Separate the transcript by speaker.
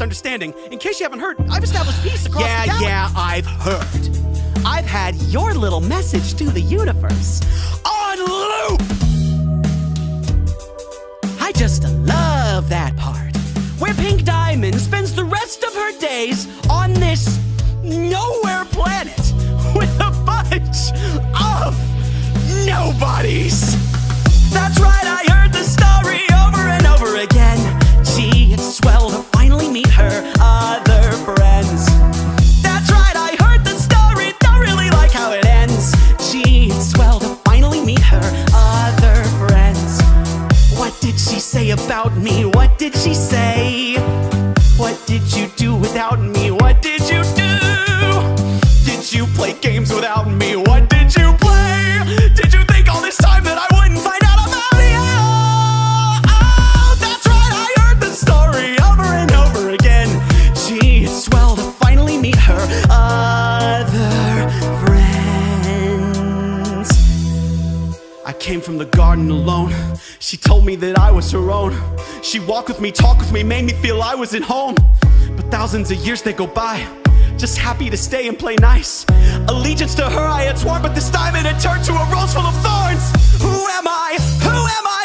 Speaker 1: misunderstanding. In case you haven't heard, I've established peace across the galaxy.
Speaker 2: Yeah, I've heard. I've had your little message to the universe on loop! I just love that part, where Pink Diamond spends the rest of her days on this nowhere planet with a bunch of nobodies. That's right, I heard the story over and over again. Gee, it's swell to finally meet her other friends. That's right, I heard the story, don't really like how it ends. Gee, it's swell to finally meet her other friends. What did she say about me? What did she say? What did you do without me? What did you do? Did you play games without me? What did you play? Did you think all this time that I wouldn't find out about you? Oh, that's right, I heard the story over and over again. Gee, it's swell to finally meet her other friends. I came from the garden alone. She told me that I was her own. She walked with me, talked with me, made me feel I was at home. But thousands of years they go by, just happy to stay and play nice. Allegiance to her I had sworn, but this time it had turned to a rose full of thorns. Who am I? Who am I?